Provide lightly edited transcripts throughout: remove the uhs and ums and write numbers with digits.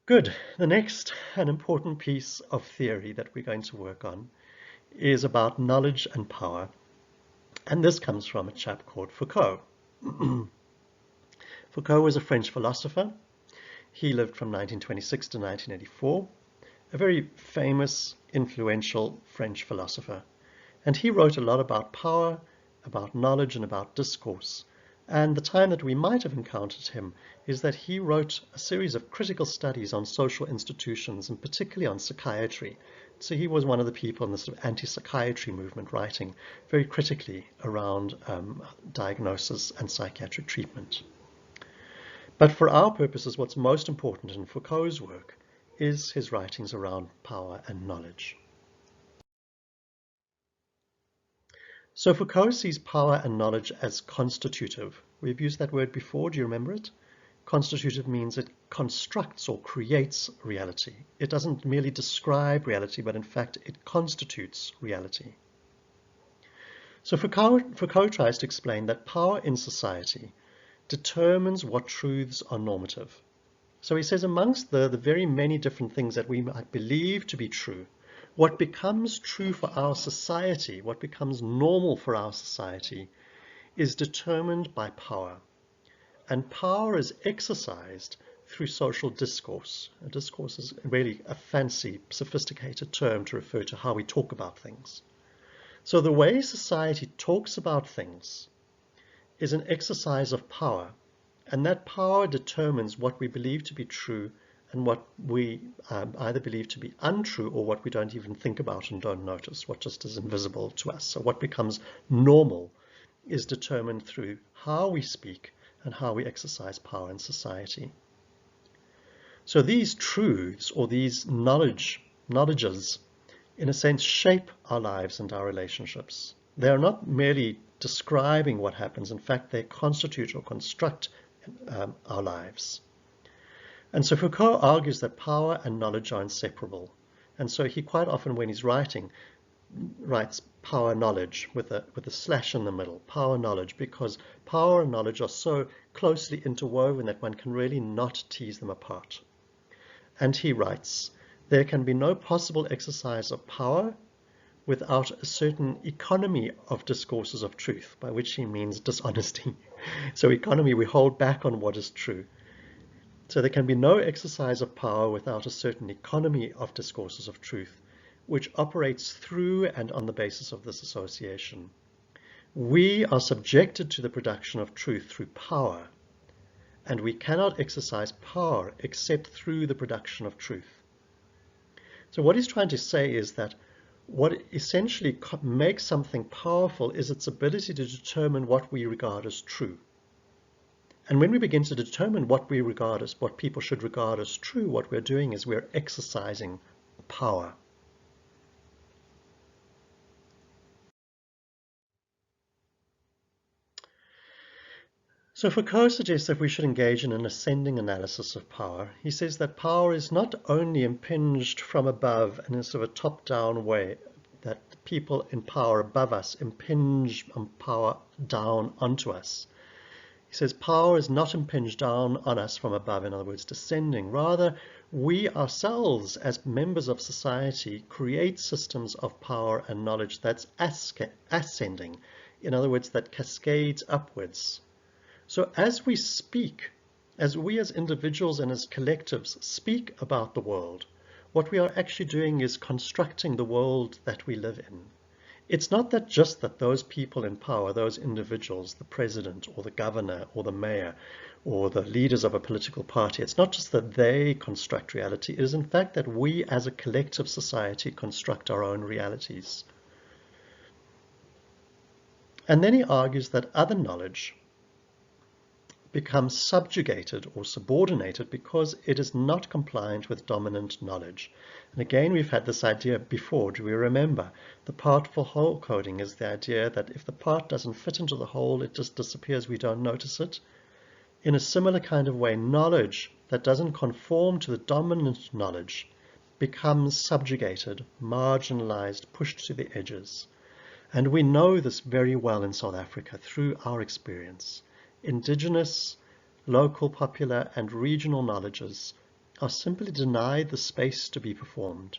Good. The next and important piece of theory that we're going to work on is about knowledge and power. And this comes from a chap called Foucault. Foucault was a French philosopher. He lived from 1926 to 1984, a very famous, influential French philosopher. And he wrote a lot about power, about knowledge, and about discourse. And the time that we might have encountered him is that he wrote a series of critical studies on social institutions, and particularly on psychiatry. So he was one of the people in the sort of anti-psychiatry movement, writing very critically around diagnosis and psychiatric treatment. But for our purposes, what's most important in Foucault's work is his writings around power and knowledge. So Foucault sees power and knowledge as constitutive. We've used that word before, do you remember it? Constitutive means it constructs or creates reality. It doesn't merely describe reality, but in fact it constitutes reality. So Foucault tries to explain that power in society determines what truths are normative. So he says amongst the very many different things that we might believe to be true, what becomes true for our society, what becomes normal for our society, is determined by power. And power is exercised through social discourse. A discourse is really a fancy, sophisticated term to refer to how we talk about things. So the way society talks about things is an exercise of power, and that power determines what we believe to be true and what we either believe to be untrue or what we don't even think about and don't notice, what just is invisible to us. So what becomes normal is determined through how we speak and how we exercise power in society. So these truths or these knowledges, in a sense, shape our lives and our relationships. They are not merely describing what happens. In fact, they constitute or construct our lives. And so Foucault argues that power and knowledge are inseparable. And so he quite often, when he's writing, writes power knowledge with a slash in the middle, power knowledge, because power and knowledge are so closely interwoven that one can really not tease them apart. And he writes, there can be no possible exercise of power without a certain economy of discourses of truth, by which he means dishonesty. So economy, we hold back on what is true. So there can be no exercise of power without a certain economy of discourses of truth, which operates through and on the basis of this association. We are subjected to the production of truth through power, and we cannot exercise power except through the production of truth. So what he's trying to say is that what essentially makes something powerful is its ability to determine what we regard as true. And when we begin to determine what people should regard as true, what we're doing is we're exercising power. So Foucault suggests that we should engage in an ascending analysis of power. He says that power is not only impinged from above in a sort of a top-down way, that people in power above us impinge on power down onto us. He says power is not impinged down on us from above, in other words, descending. Rather, we ourselves, as members of society, create systems of power and knowledge that's ascending, in other words, that cascades upwards. So as we speak, as we as individuals and as collectives speak about the world, what we are actually doing is constructing the world that we live in. It's not that just that those people in power, those individuals, the president or the governor or the mayor or the leaders of a political party, it's not just that they construct reality. It is in fact that we as a collective society construct our own realities. And then he argues that other knowledge becomes subjugated or subordinated because it is not compliant with dominant knowledge. And again, we've had this idea before. Do we remember? The part for whole coding is the idea that if the part doesn't fit into the whole, it just disappears. We don't notice it. In a similar kind of way, knowledge that doesn't conform to the dominant knowledge becomes subjugated, marginalized, pushed to the edges. And we know this very well in South Africa through our experience. Indigenous, local, popular, and regional knowledges are simply denied the space to be performed.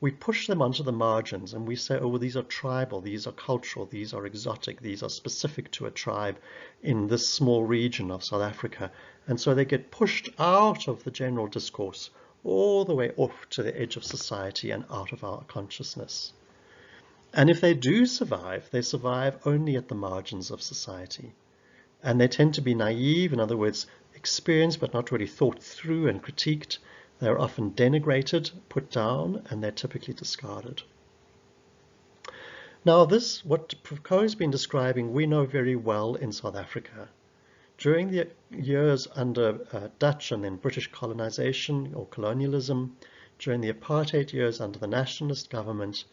We push them onto the margins and we say, oh, well, these are tribal, these are cultural, these are exotic, these are specific to a tribe in this small region of South Africa. And so they get pushed out of the general discourse all the way off to the edge of society and out of our consciousness. And if they do survive, they survive only at the margins of society. And they tend to be naive, in other words, experienced but not really thought through and critiqued. They're often denigrated, put down, and they're typically discarded. Now this, what Foucault has been describing, we know very well in South Africa. During the years under Dutch and then British colonization or colonialism, during the apartheid years under the nationalist government,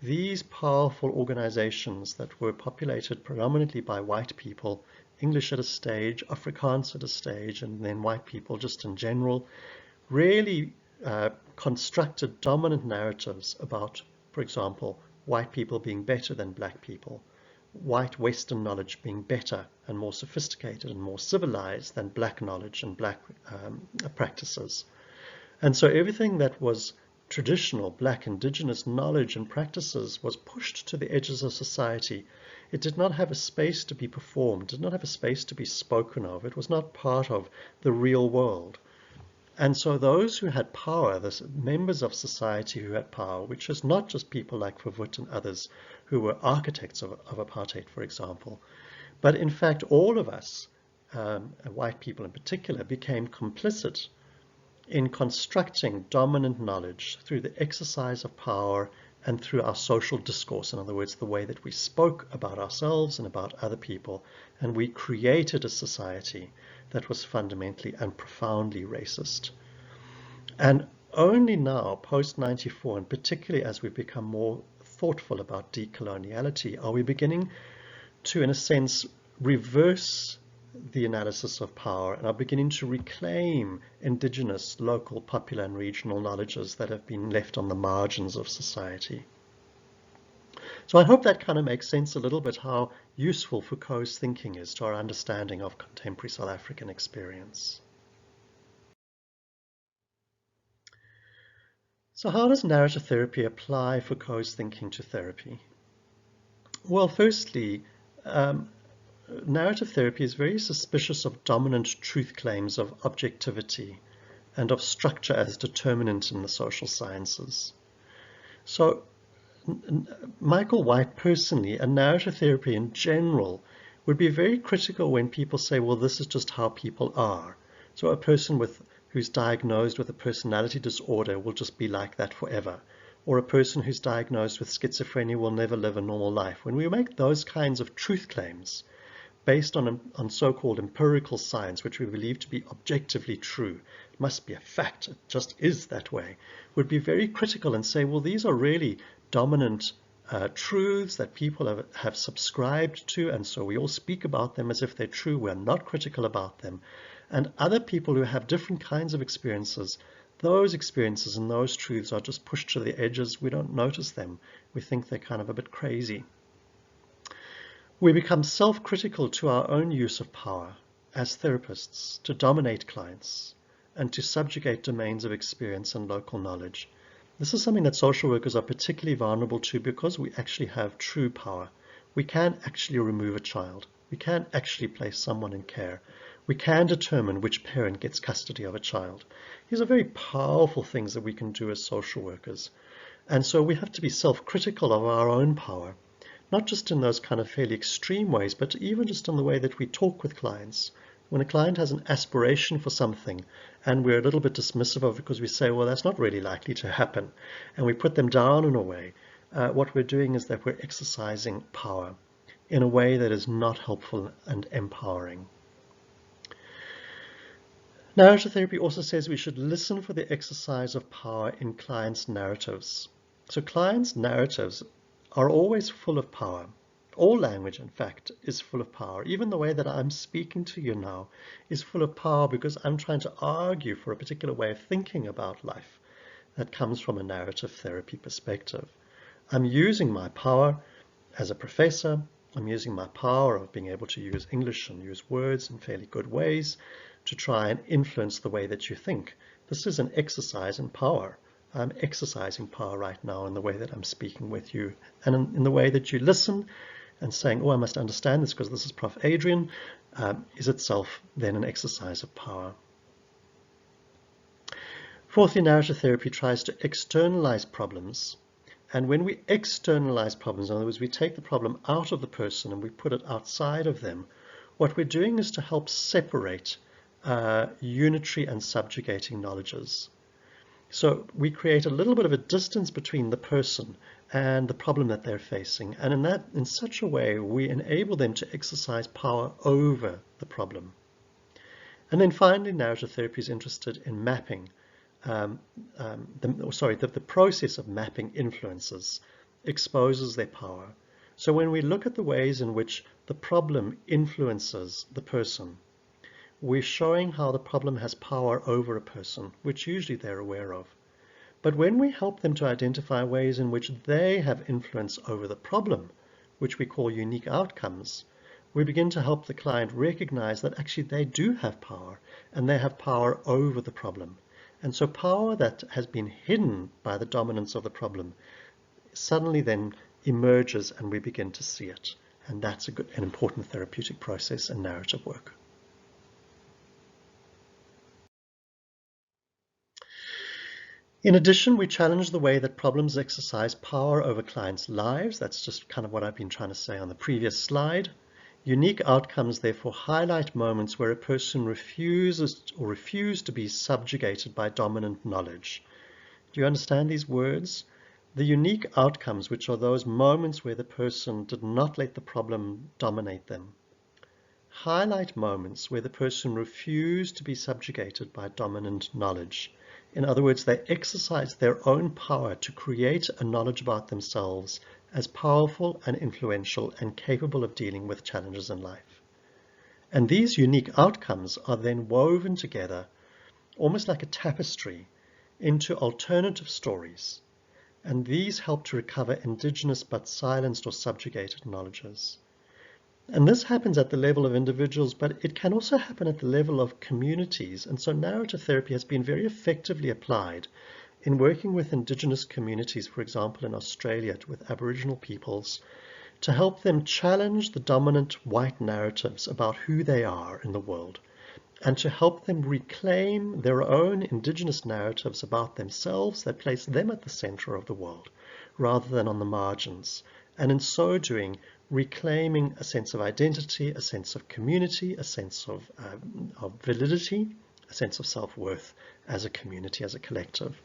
these powerful organizations that were populated predominantly by white people, English at a stage, Afrikaans at a stage, and then white people just in general, really constructed dominant narratives about, for example, white people being better than black people, white Western knowledge being better and more sophisticated and more civilized than black knowledge and black practices. And so everything that was traditional black indigenous knowledge and practices was pushed to the edges of society. It did not have a space to be performed, did not have a space to be spoken of. It was not part of the real world. And so those who had power, the members of society who had power, which is not just people like Verwoerd and others who were architects of apartheid, for example, but in fact all of us, white people in particular, became complicit in constructing dominant knowledge through the exercise of power and through our social discourse, in other words, the way that we spoke about ourselves and about other people, and we created a society that was fundamentally and profoundly racist. And only now, post-94, and particularly as we've become more thoughtful about decoloniality, are we beginning to, in a sense, reverse the analysis of power and are beginning to reclaim indigenous, local, popular, and regional knowledges that have been left on the margins of society. So I hope that kind of makes sense a little bit how useful Foucault's thinking is to our understanding of contemporary South African experience. So how does narrative therapy apply Foucault's thinking to therapy? Well, firstly, narrative therapy is very suspicious of dominant truth claims of objectivity and of structure as determinant in the social sciences. So Michael White personally, and narrative therapy in general, would be very critical when people say, well, this is just how people are. So a person who's diagnosed with a personality disorder will just be like that forever. Or a person who's diagnosed with schizophrenia will never live a normal life. When we make those kinds of truth claims based on so-called empirical science, which we believe to be objectively true, it must be a fact, it just is that way, would be very critical and say, well, these are really dominant truths that people have subscribed to, and so we all speak about them as if they're true. We're not critical about them. And other people who have different kinds of experiences, those experiences and those truths are just pushed to the edges. We don't notice them. We think they're kind of a bit crazy. We become self-critical to our own use of power as therapists to dominate clients and to subjugate domains of experience and local knowledge. This is something that social workers are particularly vulnerable to because we actually have true power. We can actually remove a child. We can actually place someone in care. We can determine which parent gets custody of a child. These are very powerful things that we can do as social workers. And so we have to be self-critical of our own power, not just in those kind of fairly extreme ways, but even just in the way that we talk with clients. When a client has an aspiration for something and we're a little bit dismissive of it because we say, well, that's not really likely to happen, and we put them down in a way, what we're doing is that we're exercising power in a way that is not helpful and empowering. Narrative therapy also says we should listen for the exercise of power in clients' narratives. So clients' narratives are always full of power. All language, in fact, is full of power. Even the way that I'm speaking to you now is full of power because I'm trying to argue for a particular way of thinking about life that comes from a narrative therapy perspective. I'm using my power as a professor. I'm using my power of being able to use English and use words in fairly good ways to try and influence the way that you think. This is an exercise in power. I'm exercising power right now in the way that I'm speaking with you, and in the way that you listen and saying, oh, I must understand this because this is Prof. Adrian, is itself then an exercise of power. Fourthly, narrative therapy tries to externalize problems. And when we externalize problems, in other words, we take the problem out of the person and we put it outside of them, what we're doing is to help separate unitary and subjugating knowledges. So we create a little bit of a distance between the person and the problem that they're facing. And in such a way, we enable them to exercise power over the problem. And then finally, narrative therapy is interested in mapping. The process of mapping influences exposes their power. So when we look at the ways in which the problem influences the person, we're showing how the problem has power over a person, which usually they're aware of. But when we help them to identify ways in which they have influence over the problem, which we call unique outcomes, we begin to help the client recognize that actually they do have power, and they have power over the problem. And so power that has been hidden by the dominance of the problem suddenly then emerges and we begin to see it. And that's an important therapeutic process in narrative work. In addition, we challenge the way that problems exercise power over clients' lives. That's just kind of what I've been trying to say on the previous slide. Unique outcomes, therefore, highlight moments where a person refused to be subjugated by dominant knowledge. Do you understand these words? The unique outcomes, which are those moments where the person did not let the problem dominate them, highlight moments where the person refused to be subjugated by dominant knowledge. In other words, they exercise their own power to create a knowledge about themselves as powerful and influential and capable of dealing with challenges in life. And these unique outcomes are then woven together, almost like a tapestry, into alternative stories. And these help to recover indigenous but silenced or subjugated knowledges. And this happens at the level of individuals, but it can also happen at the level of communities. And so narrative therapy has been very effectively applied in working with indigenous communities, for example, in Australia, with Aboriginal peoples, to help them challenge the dominant white narratives about who they are in the world, and to help them reclaim their own indigenous narratives about themselves that place them at the center of the world, rather than on the margins. And in so doing, reclaiming a sense of identity, a sense of community, a sense of validity, a sense of self-worth as a community, as a collective.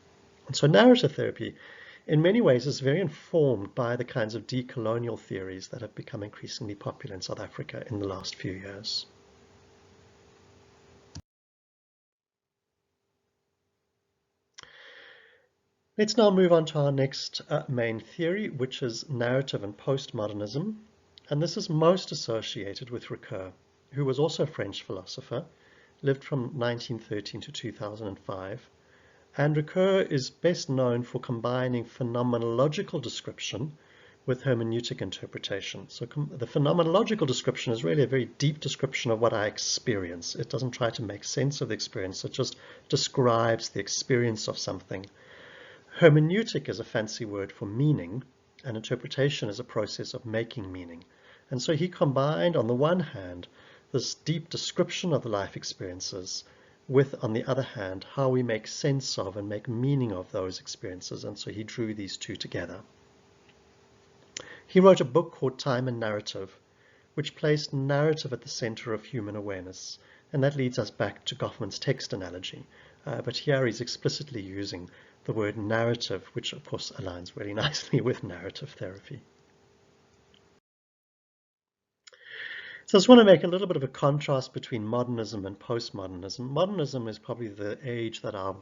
And so narrative therapy, in many ways, is very informed by the kinds of decolonial theories that have become increasingly popular in South Africa in the last few years. Let's now move on to our next main theory, which is narrative and postmodernism. And this is most associated with Ricoeur, who was also a French philosopher, lived from 1913 to 2005. And Ricoeur is best known for combining phenomenological description with hermeneutic interpretation. So the phenomenological description is really a very deep description of what I experience. It doesn't try to make sense of the experience, it just describes the experience of something. Hermeneutic is a fancy word for meaning, and interpretation is a process of making meaning. And so he combined, on the one hand, this deep description of the life experiences with, on the other hand, how we make sense of and make meaning of those experiences. And so he drew these two together. He wrote a book called Time and Narrative, which placed narrative at the center of human awareness. And that leads us back to Goffman's text analogy. But here he's explicitly using the word narrative, which of course aligns really nicely with narrative therapy. So I just want to make a little bit of a contrast between modernism and postmodernism. Modernism is probably the age that our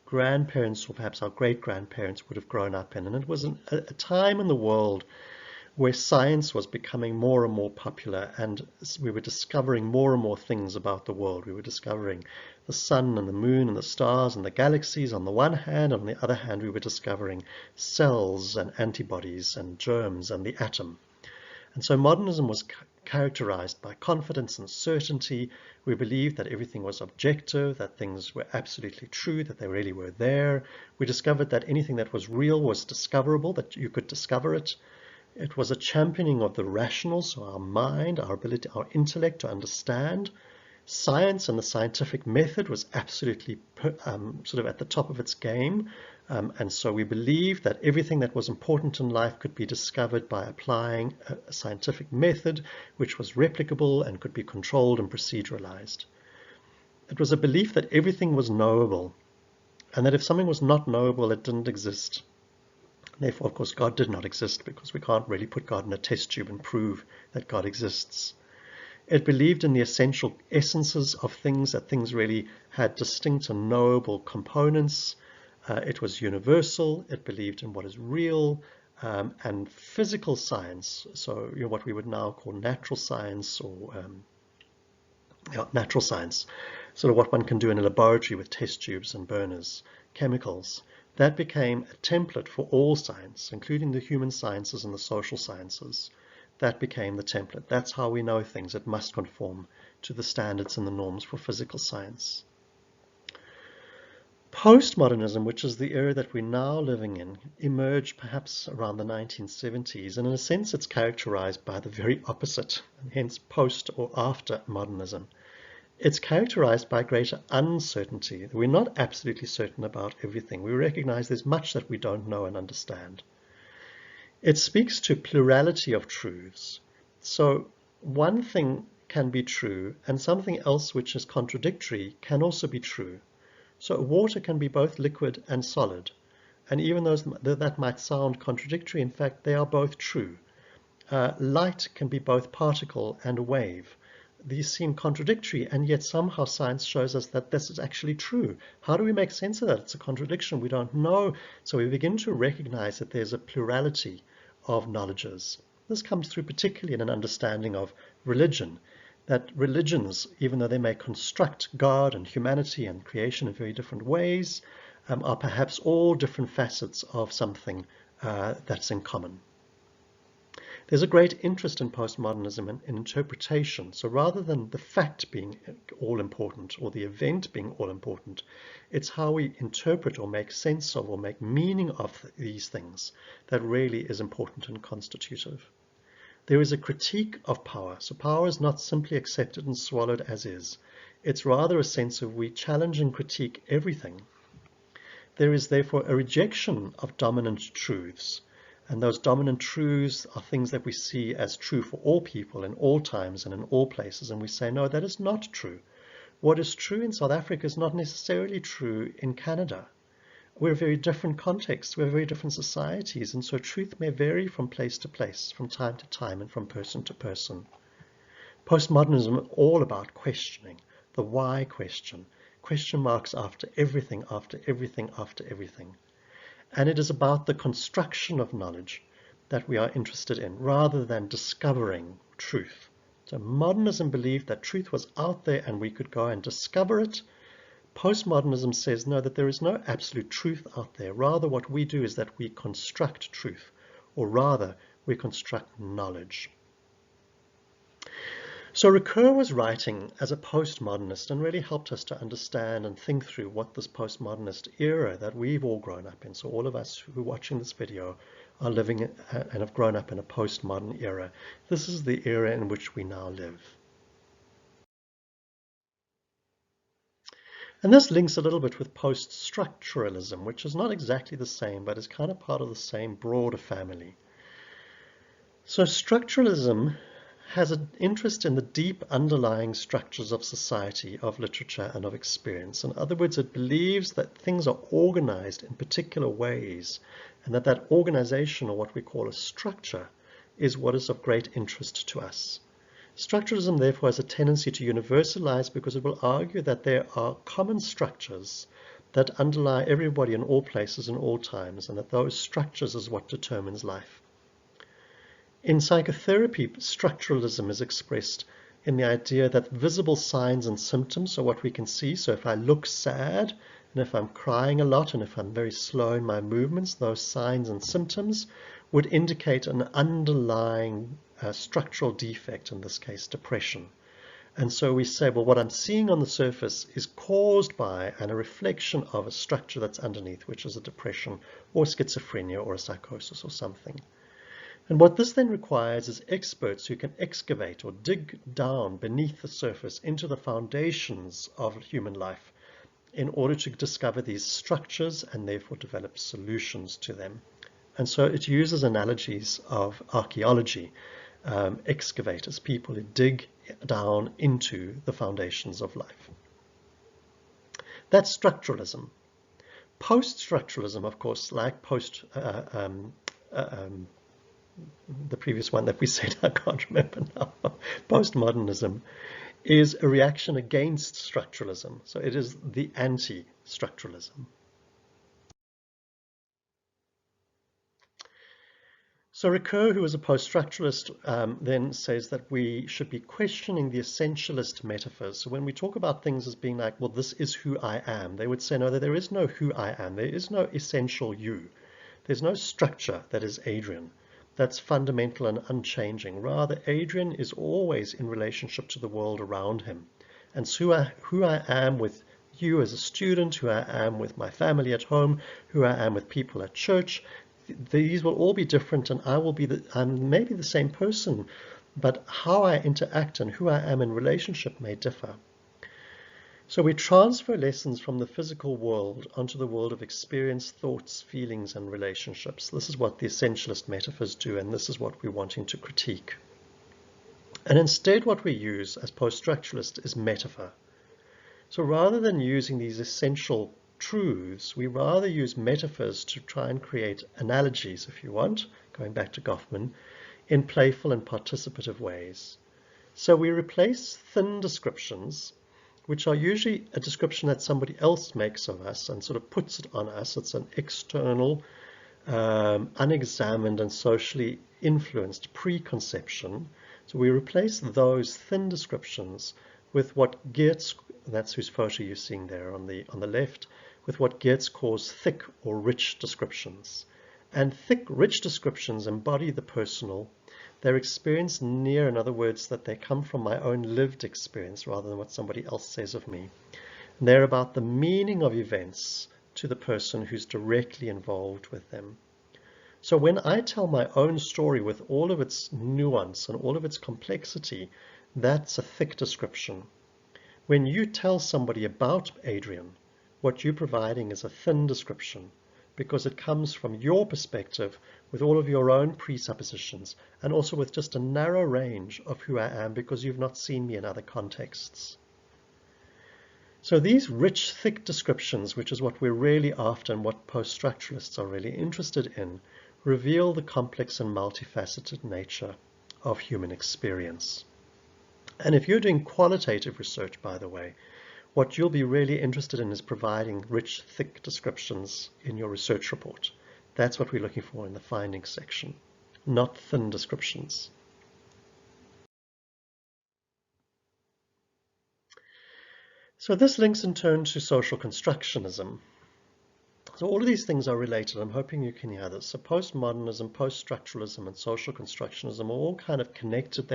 grandparents or perhaps our great-grandparents would have grown up in. And it was a time in the world where science was becoming more and more popular, and we were discovering more and more things about the world. We were discovering the sun and the moon and the stars and the galaxies on the one hand, and on the other hand we were discovering cells and antibodies and germs and the atom. And so modernism was characterized by confidence and certainty. We believed that everything was objective, that things were absolutely true, that they really were there. We discovered that anything that was real was discoverable, that you could discover it. It was a championing of the rational, so our mind, our ability, our intellect to understand. Science and the scientific method was absolutely sort of at the top of its game. And so we believed that everything that was important in life could be discovered by applying a scientific method which was replicable and could be controlled and proceduralized. It was a belief that everything was knowable, and that if something was not knowable, it didn't exist. Therefore, of course, God did not exist, because we can't really put God in a test tube and prove that God exists. It believed in the essential essences of things, that things really had distinct and knowable components. It was universal. It believed in what is real, and physical science, so what we would now call natural science, or natural science, sort of what one can do in a laboratory with test tubes and burners, chemicals. That became a template for all science, including the human sciences and the social sciences. That became the template. That's how we know things. It must conform to the standards and the norms for physical science. Postmodernism, which is the era that we're now living in, emerged perhaps around the 1970s, and in a sense it's characterized by the very opposite, and hence post or after modernism. It's characterized by greater uncertainty. We're not absolutely certain about everything. We recognize there's much that we don't know and understand. It speaks to plurality of truths. So one thing can be true, and something else which is contradictory can also be true. So water can be both liquid and solid. And even though that might sound contradictory, in fact, they are both true. Light can be both particle and wave. These seem contradictory, and yet somehow science shows us that this is actually true. How do we make sense of that? It's a contradiction. We don't know. So we begin to recognize that there's a plurality of knowledges. This comes through particularly in an understanding of religion, that religions, even though they may construct God and humanity and creation in very different ways, are perhaps all different facets of something that's in common. There's a great interest in postmodernism in interpretation. So rather than the fact being all important or the event being all important, it's how we interpret or make sense of or make meaning of these things that really is important and constitutive. There is a critique of power. So power is not simply accepted and swallowed as is. It's rather a sense of we challenge and critique everything. There is therefore a rejection of dominant truths. And those dominant truths are things that we see as true for all people in all times and in all places. And we say, no, that is not true. What is true in South Africa is not necessarily true in Canada. We're very different contexts. We're very different societies. And so truth may vary from place to place, from time to time, and from person to person. Postmodernism is all about questioning, the why question marks after everything, after everything, after everything. And it is about the construction of knowledge that we are interested in, rather than discovering truth. So modernism believed that truth was out there and we could go and discover it. Postmodernism says, no, that there is no absolute truth out there. Rather, what we do is that we construct truth, or rather, we construct knowledge. So Ricoeur was writing as a postmodernist and really helped us to understand and think through what this postmodernist era that we've all grown up in. So all of us who are watching this video are living and have grown up in a postmodern era. This is the era in which we now live. And this links a little bit with post-structuralism, which is not exactly the same, but is kind of part of the same broader family. So structuralism has an interest in the deep underlying structures of society, of literature, and of experience. In other words, it believes that things are organized in particular ways, and that organization, or what we call a structure, is what is of great interest to us. Structuralism, therefore, has a tendency to universalize because it will argue that there are common structures that underlie everybody in all places and all times, and that those structures is what determines life. In psychotherapy, structuralism is expressed in the idea that visible signs and symptoms are what we can see. So if I look sad, and if I'm crying a lot, and if I'm very slow in my movements, those signs and symptoms, would indicate an underlying structural defect, in this case depression. And so we say, well, what I'm seeing on the surface is caused by and a reflection of a structure that's underneath, which is a depression or schizophrenia or a psychosis or something. And what this then requires is experts who can excavate or dig down beneath the surface into the foundations of human life in order to discover these structures and therefore develop solutions to them. And so it uses analogies of archaeology, excavators, people who dig down into the foundations of life. That's structuralism. Post-structuralism, of course, like the previous one that we said, I can't remember now, postmodernism, is a reaction against structuralism. So it is the anti-structuralism. So Ricoeur, who was a post-structuralist, then says that we should be questioning the essentialist metaphors. So when we talk about things as being like, well, this is who I am, they would say, no, there is no who I am. There is no essential you. There's no structure that is Adrian. That's fundamental and unchanging. Rather, Adrian is always in relationship to the world around him. And so who I am with you as a student, who I am with my family at home, who I am with people at church, these will all be different, and I'm maybe the same person, but how I interact and who I am in relationship may differ. So we transfer lessons from the physical world onto the world of experience, thoughts, feelings, and relationships. This is what the essentialist metaphors do, and this is what we're wanting to critique. And instead what we use as post-structuralists is metaphor. So rather than using these essential truths, we rather use metaphors to try and create analogies, if you want, going back to Goffman, in playful and participative ways. So we replace thin descriptions, which are usually a description that somebody else makes of us and sort of puts it on us. It's an external, unexamined and socially influenced preconception. So we replace those thin descriptions with what Geertz, that's whose photo you're seeing there on the left, with what Geertz calls thick or rich descriptions. And thick, rich descriptions embody the personal. They're experienced near, in other words, that they come from my own lived experience rather than what somebody else says of me. And they're about the meaning of events to the person who's directly involved with them. So when I tell my own story with all of its nuance and all of its complexity, that's a thick description. When you tell somebody about Adrian, what you're providing is a thin description, because it comes from your perspective with all of your own presuppositions and also with just a narrow range of who I am because you've not seen me in other contexts. So these rich, thick descriptions, which is what we're really after and what post-structuralists are really interested in, reveal the complex and multifaceted nature of human experience. And if you're doing qualitative research, by the way, what you'll be really interested in is providing rich, thick descriptions in your research report. That's what we're looking for in the findings section, not thin descriptions. So this links in turn to social constructionism. So all of these things are related. I'm hoping you can hear this. So postmodernism, post-structuralism, and social constructionism are all kind of connected.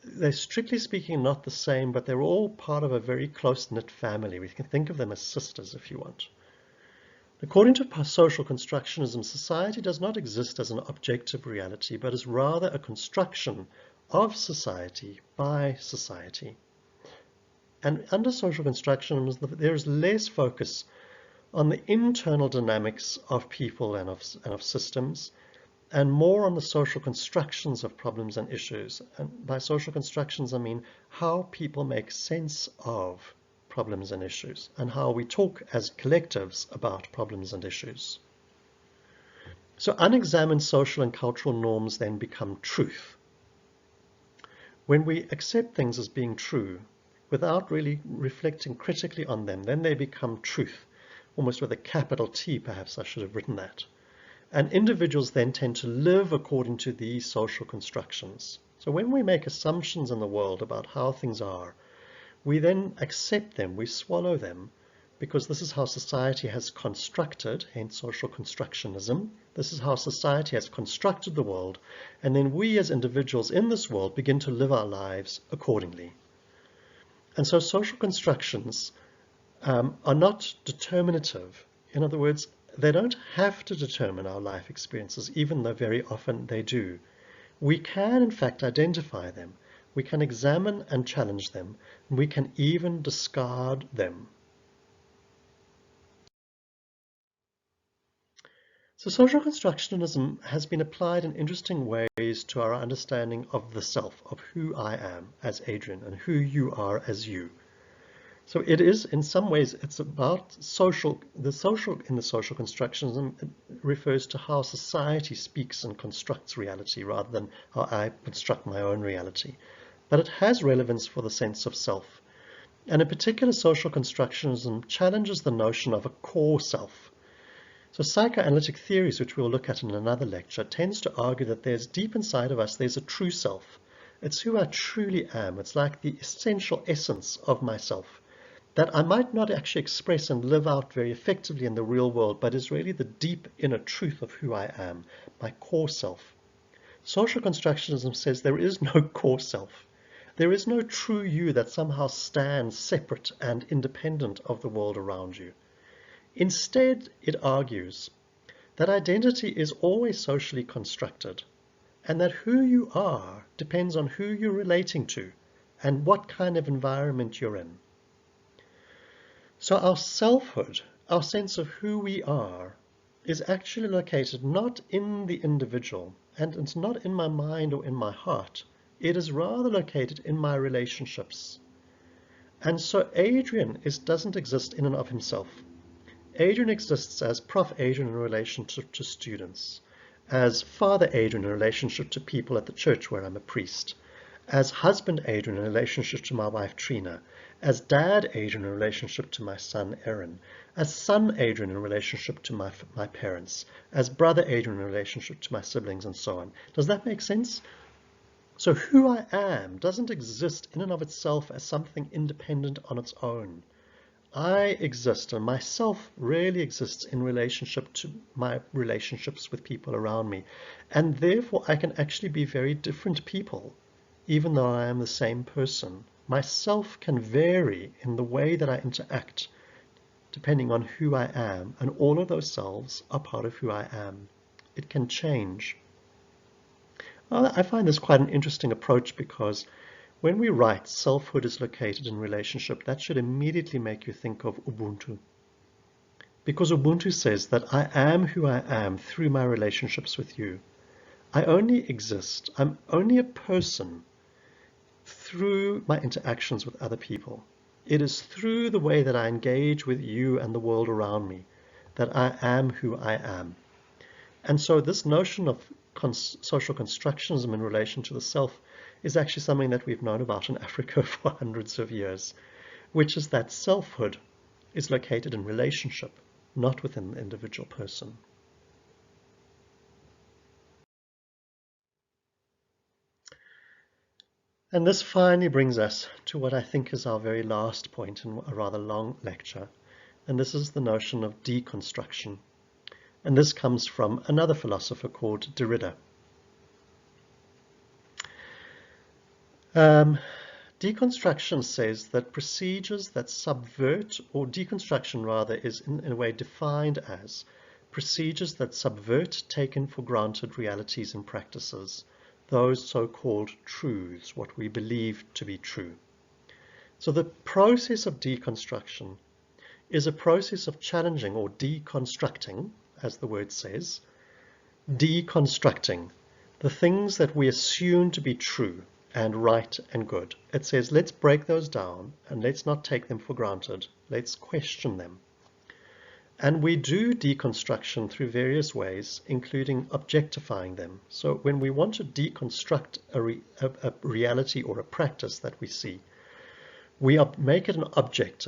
They're strictly speaking not the same, but they're all part of a very close-knit family. We can think of them as sisters if you want. According to social constructionism, society does not exist as an objective reality, but is rather a construction of society by society. And under social constructionism, there is less focus on the internal dynamics of people and of systems, and more on the social constructions of problems and issues. And by social constructions, I mean how people make sense of problems and issues, and how we talk as collectives about problems and issues. So unexamined social and cultural norms then become truth. When we accept things as being true, without really reflecting critically on them, then they become truth, almost with a capital T, perhaps I should have written that. And individuals then tend to live according to these social constructions. So when we make assumptions in the world about how things are, we then accept them, we swallow them, because this is how society has constructed, hence social constructionism. This is how society has constructed the world, and then we as individuals in this world begin to live our lives accordingly. And so social constructions are not determinative. In other words, they don't have to determine our life experiences, even though very often they do. We can, in fact, identify them. We can examine and challenge them. And we can even discard them. So social constructionism has been applied in interesting ways to our understanding of the self, of who I am as Adrian and who you are as you. So it is, in some ways, it's about social. The social in the social constructionism refers to how society speaks and constructs reality rather than how I construct my own reality. But it has relevance for the sense of self. And in particular, social constructionism challenges the notion of a core self. So psychoanalytic theories, which we'll look at in another lecture, tends to argue that there's deep inside of us, there's a true self. It's who I truly am. It's like the essential essence of myself that I might not actually express and live out very effectively in the real world, but is really the deep inner truth of who I am, my core self. Social constructionism says there is no core self. There is no true you that somehow stands separate and independent of the world around you. Instead, it argues that identity is always socially constructed, and that who you are depends on who you're relating to and what kind of environment you're in. So our selfhood, our sense of who we are, is actually located not in the individual, and it's not in my mind or in my heart. It is rather located in my relationships. And so Adrian doesn't exist in and of himself. Adrian exists as Prof. Adrian in relationship to students, as Father Adrian in relationship to people at the church where I'm a priest, as husband Adrian in relationship to my wife Trina, as dad Adrian in relationship to my son Aaron, as son Adrian in relationship to my parents, as brother Adrian in relationship to my siblings, and so on. Does that make sense? So who I am doesn't exist in and of itself as something independent on its own. I exist, and myself really exists in relationship to my relationships with people around me. And therefore, I can actually be very different people, even though I am the same person. Myself can vary in the way that I interact, depending on who I am, and all of those selves are part of who I am. It can change. Well, I find this quite an interesting approach because when we write selfhood is located in relationship, that should immediately make you think of Ubuntu. Because Ubuntu says that I am who I am through my relationships with you. I only exist, I'm only a person through my interactions with other people. It is through the way that I engage with you and the world around me that I am who I am. And so this notion of social constructionism in relation to the self is actually something that we've known about in Africa for hundreds of years, which is that selfhood is located in relationship, not within the individual person. And this finally brings us to what I think is our very last point in a rather long lecture, and this is the notion of deconstruction. And this comes from another philosopher called Derrida. Deconstruction says that procedures that subvert, or deconstruction rather, is in a way defined as procedures that subvert taken for granted realities and practices, those so-called truths, what we believe to be true. So the process of deconstruction is a process of challenging or deconstructing, as the word says, deconstructing the things that we assume to be true and right and good. It says, let's break those down and let's not take them for granted. Let's question them. And we do deconstruction through various ways, including objectifying them. So when we want to deconstruct a reality or a practice that we see, we make it an object.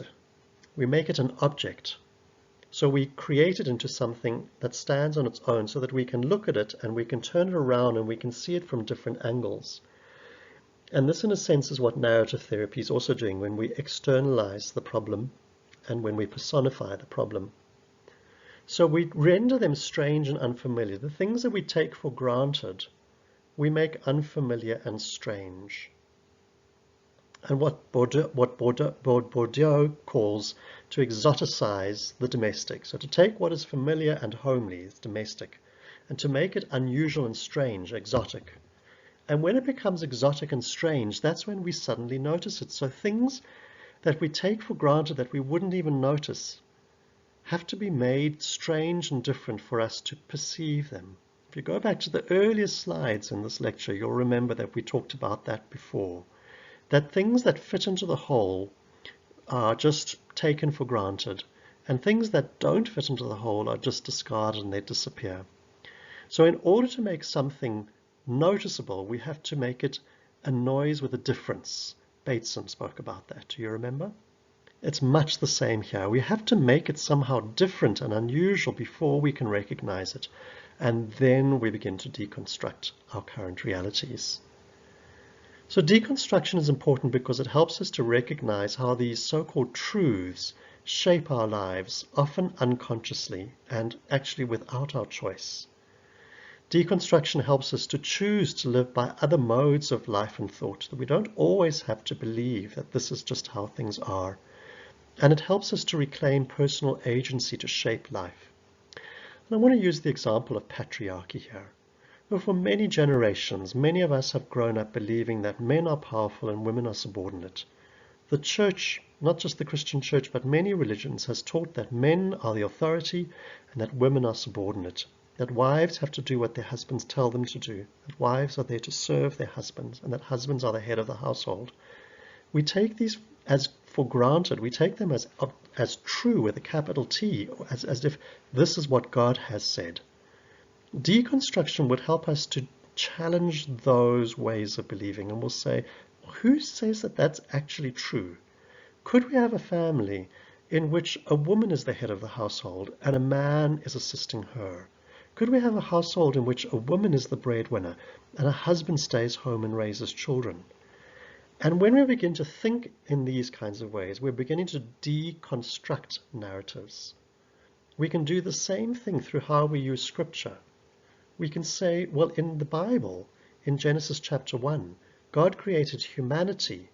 We make it an object. So we create it into something that stands on its own so that we can look at it and we can turn it around and we can see it from different angles. And this, in a sense, is what narrative therapy is also doing when we externalize the problem and when we personify the problem. So we render them strange and unfamiliar. The things that we take for granted, we make unfamiliar and strange. And what Bourdieu calls to exoticize the domestic. So to take what is familiar and homely, is domestic, and to make it unusual and strange, exotic. And when it becomes exotic and strange, that's when we suddenly notice it. So things that we take for granted that we wouldn't even notice have to be made strange and different for us to perceive them. If you go back to the earliest slides in this lecture, you'll remember that we talked about that before. That things that fit into the whole are just taken for granted, and things that don't fit into the whole are just discarded and they disappear. So in order to make something noticeable, we have to make it a noise with a difference. Bateson spoke about that. Do you remember? It's much the same here. We have to make it somehow different and unusual before we can recognize it. And then we begin to deconstruct our current realities. So deconstruction is important because it helps us to recognize how these so-called truths shape our lives, often unconsciously and actually without our choice. Deconstruction helps us to choose to live by other modes of life and thought, that we don't always have to believe that this is just how things are. And it helps us to reclaim personal agency to shape life. And I want to use the example of patriarchy here. Well, for many generations, many of us have grown up believing that men are powerful and women are subordinate. The church, not just the Christian church, but many religions, has taught that men are the authority and that women are subordinate. That wives have to do what their husbands tell them to do. That wives are there to serve their husbands and that husbands are the head of the household. We take these as for granted. We take them as true with a capital T, as if this is what God has said. Deconstruction would help us to challenge those ways of believing, and we'll say, who says that that's actually true? Could we have a family in which a woman is the head of the household and a man is assisting her? Could we have a household in which a woman is the breadwinner and a husband stays home and raises children? And when we begin to think in these kinds of ways, we're beginning to deconstruct narratives. We can do the same thing through how we use scripture. We can say, well, in the Bible, in Genesis chapter 1, God created humanity.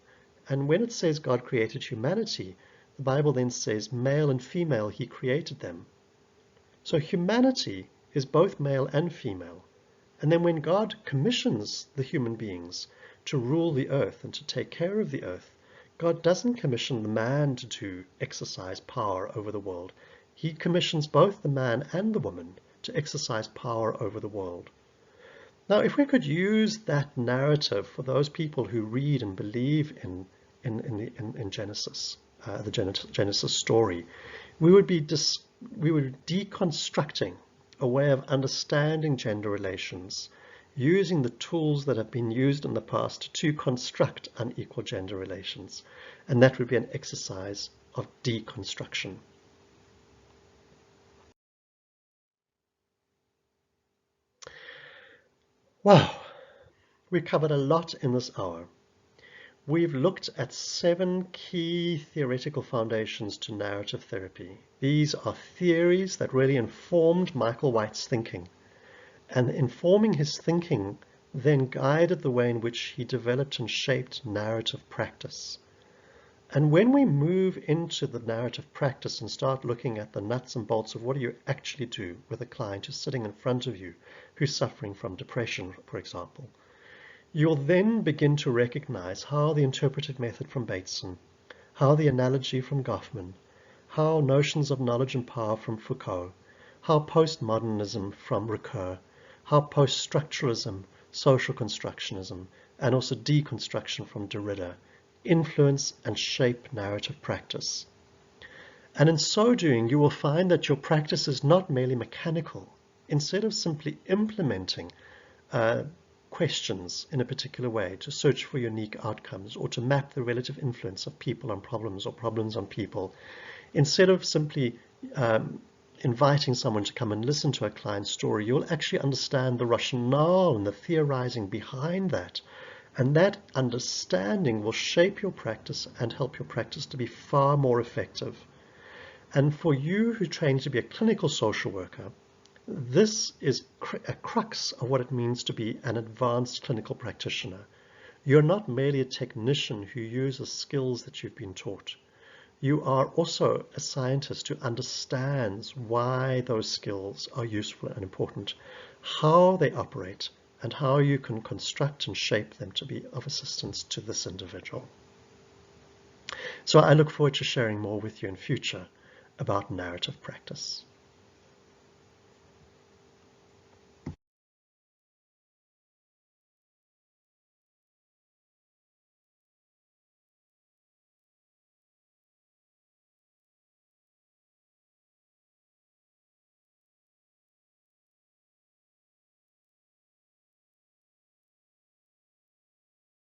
And when it says God created humanity, the Bible then says male and female, he created them. So humanity is both male and female. And then when God commissions the human beings to rule the earth and to take care of the earth, God doesn't commission the man to exercise power over the world. He commissions both the man and the woman to exercise power over the world. Now, if we could use that narrative for those people who read and believe in Genesis, the Genesis story, we would be deconstructing a way of understanding gender relations, using the tools that have been used in the past to construct unequal gender relations. And that would be an exercise of deconstruction. Wow, we covered a lot in this hour. We've looked at 7 key theoretical foundations to narrative therapy. These are theories that really informed Michael White's thinking. And informing his thinking then guided the way in which he developed and shaped narrative practice. And when we move into the narrative practice and start looking at the nuts and bolts of what do you actually do with a client who's sitting in front of you, who's suffering from depression, for example, you'll then begin to recognize how the interpretive method from Bateson, how the analogy from Goffman, how notions of knowledge and power from Foucault, how postmodernism from Ricoeur, how post-structuralism, social constructionism, and also deconstruction from Derrida influence and shape narrative practice. And in so doing, you will find that your practice is not merely mechanical. Instead of simply implementing questions in a particular way to search for unique outcomes or to map the relative influence of people on problems or problems on people, instead of simply inviting someone to come and listen to a client's story, you'll actually understand the rationale and the theorizing behind that. And that understanding will shape your practice and help your practice to be far more effective. And for you who train to be a clinical social worker, this is a crux of what it means to be an advanced clinical practitioner. You're not merely a technician who uses skills that you've been taught. You are also a scientist who understands why those skills are useful and important, how they operate, and how you can construct and shape them to be of assistance to this individual. So I look forward to sharing more with you in future about narrative practice.